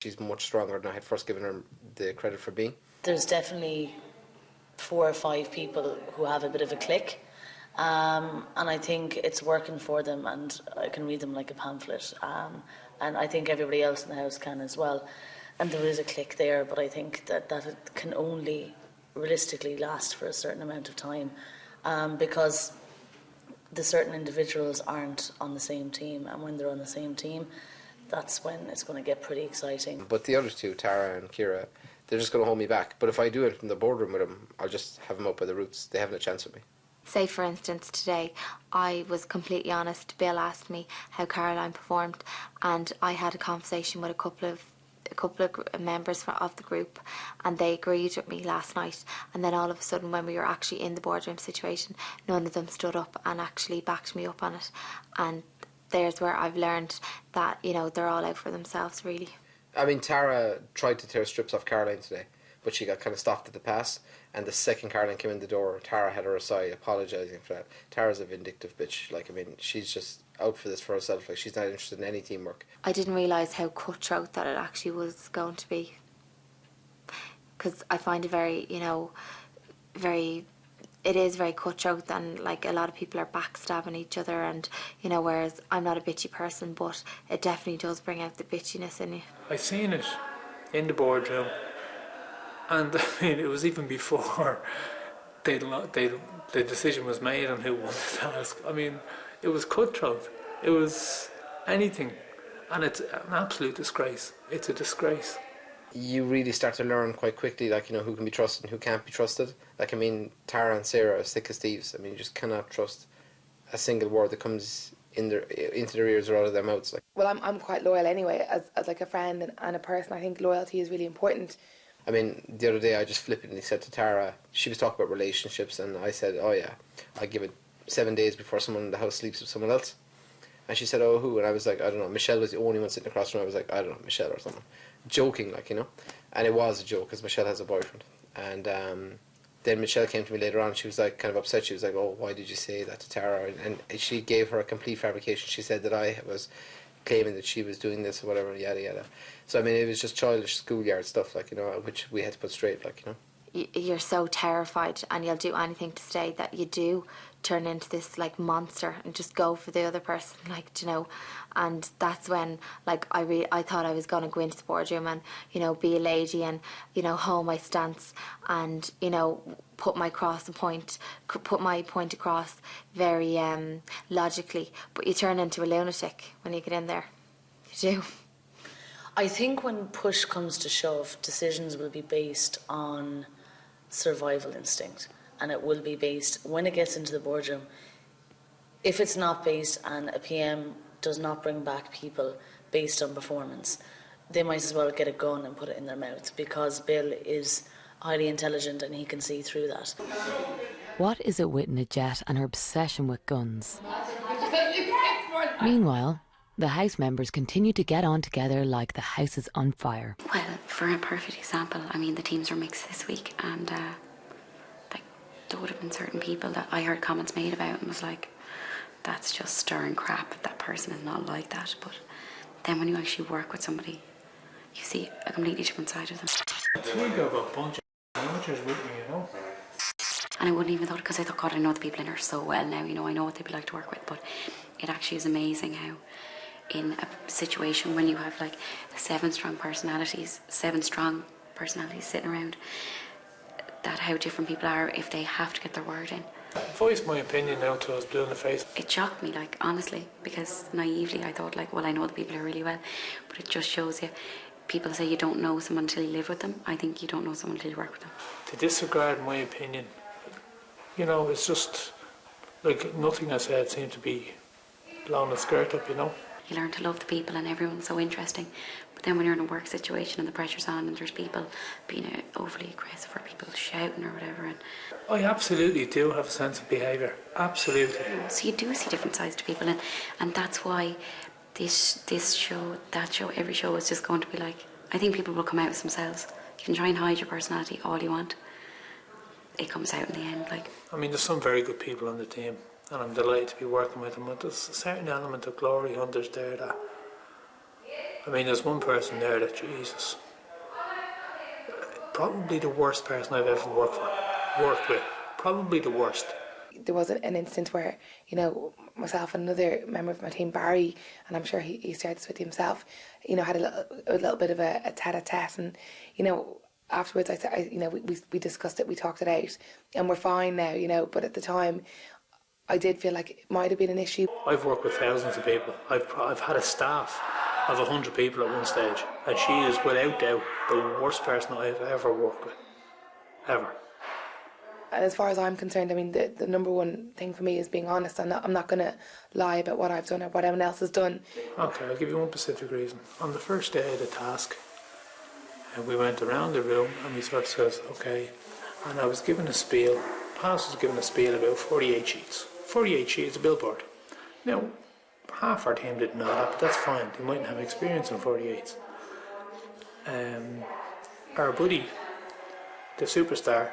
She's much stronger than I had first given her the credit for being. There's definitely 4 or 5 people who have a bit of a click, and I think it's working for them, and I can read them like a pamphlet, and I think everybody else in the house can as well, and there is a click there, but I think that it can only realistically last for a certain amount of time, because the certain individuals aren't on the same team, and when they're on the same team, that's when it's going to get pretty exciting. But the other two, Tara and Ciara, they're just going to hold me back. But if I do it in the boardroom with them, I'll just have them up by the roots. They haven't a chance with me. Say, for instance, today, I was completely honest. Bill asked me how Caroline performed, and I had a conversation with a couple of members of the group, and they agreed with me last night. And then all of a sudden, when we were actually in the boardroom situation, none of them stood up and actually backed me up on it. And there's where I've learned that, you know, they're all out for themselves, really. I mean, Tara tried to tear strips off Caroline today, but she got kind of stopped at the pass. And the second Caroline came in the door, Tara had her aside, apologising for that. Tara's a vindictive bitch. Like, I mean, she's just out for this for herself. Like, she's not interested in any teamwork. I didn't realise how cutthroat that it actually was going to be. Because I find it very, you know, it is very cutthroat, and like a lot of people are backstabbing each other, and you know, whereas I'm not a bitchy person, but it definitely does bring out the bitchiness in you. I seen it in the boardroom, and I mean, it was even before the decision was made on who won the task. I mean, it was cutthroat. It was anything, and it's an absolute disgrace. It's a disgrace. You really start to learn quite quickly, like, you know, who can be trusted and who can't be trusted. Like, I mean, Tara and Sarah are thick as thieves. I mean, you just cannot trust a single word that comes into their ears or out of their mouths. Like, well, I'm quite loyal anyway, as like a friend and a person. I think loyalty is really important. I mean, the other day I just flippantly said to Tara, she was talking about relationships, and I said, oh yeah, I give it 7 days before someone in the house sleeps with someone else. And she said, oh, who? And I was like, I don't know. Michelle was the only one sitting across from her. I was like, I don't know, Michelle or something. Joking, like, you know. And it was a joke, because Michelle has a boyfriend. And then Michelle came to me later on. She was like kind of upset. She was like, oh, why did you say that to Tara? And she gave her a complete fabrication. She said that I was claiming that she was doing this or whatever, yada, yada. So, I mean, it was just childish schoolyard stuff, like, you know, which we had to put straight, like, you know. You're so terrified, and you'll do anything to stay, that you do turn into this like monster and just go for the other person, like, you know. And that's when, like, I thought I was going to go into the boardroom and, you know, be a lady and, you know, hold my stance and, you know, put my point across very logically. But you turn into a lunatic when you get in there. You do. I think when push comes to shove, decisions will be based on survival instinct, and it will be based, when it gets into the boardroom, if it's not based and a PM does not bring back people based on performance, they might as well get a gun and put it in their mouth, because Bill is highly intelligent and he can see through that. What is it with Najette and her obsession with guns? Meanwhile, the house members continue to get on together like the house is on fire. Well, for a perfect example, I mean, the teams were mixed this week, and like, there would have been certain people that I heard comments made about and was like, that's just stirring crap, that person is not like that. But then when you actually work with somebody, you see a completely different side of them. I think of a bunch of amateurs with me, you know. And I wouldn't even thought, because I thought, God, I know the people in there so well now, you know, I know what they'd be like to work with. But it actually is amazing how, in a situation when you have like 7 strong personalities sitting around, that how different people are if they have to get their word in. Voice my opinion now till I was blue in the face. It shocked me, like, honestly, because naively I thought, like, well, I know the people here really well, but it just shows you. People say you don't know someone until you live with them. I think you don't know someone until you work with them. To disregard my opinion, you know, it's just like nothing I said seemed to be blown the skirt up, you know. You learn to love the people and everyone's so interesting. But then when you're in a work situation and the pressure's on and there's people being overly aggressive or people shouting or whatever. And I absolutely do have a sense of behaviour. Absolutely. You know, so you do see different sides to people, and that's why this show, that show, every show is just going to be like, I think people will come out as themselves. You can try and hide your personality all you want. It comes out in the end, like. I mean, there's some very good people on the team, and I'm delighted to be working with them, but there's a certain element of glory hunters there that I mean, there's one person there that, Jesus, probably the worst person I've ever worked with. Probably the worst. There was an instance where, you know, myself and another member of my team, Barry, and I'm sure he started this with himself, you know, had a little bit of a tete-a-tete, and, you know, afterwards you know, we discussed it, we talked it out, and we're fine now, you know, but at the time I did feel like it might have been an issue. I've worked with thousands of people. I've had a staff of 100 people at one stage, and she is without doubt the worst person I've ever worked with, ever. As far as I'm concerned, I mean, the number one thing for me is being honest. I'm not going to lie about what I've done or what anyone else has done. Okay, I'll give you one specific reason. On the first day of the task, and we went around the room and we sort of said, okay, and I was given a spiel. Pass was given a spiel about 48 sheets. 48 sheets, a billboard. Now, half our team didn't know that, but that's fine. They mightn't have experience in 48s. Our buddy, the superstar,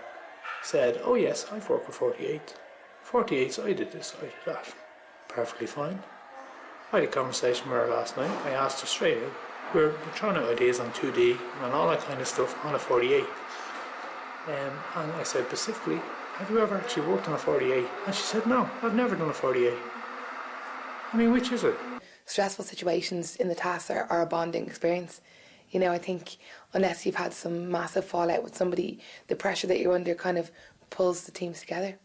said, oh yes, I've worked with 48. 48s, I did this, I did that. Perfectly fine. I had a conversation with her last night. I asked her straight out. We're trying out ideas on 2D and all that kind of stuff on a 48. And I said specifically, have you ever actually worked on a 48? And she said, no, I've never done a 48. I mean, which is it? Stressful situations in the tasks are a bonding experience. You know, I think unless you've had some massive fallout with somebody, the pressure that you're under kind of pulls the teams together.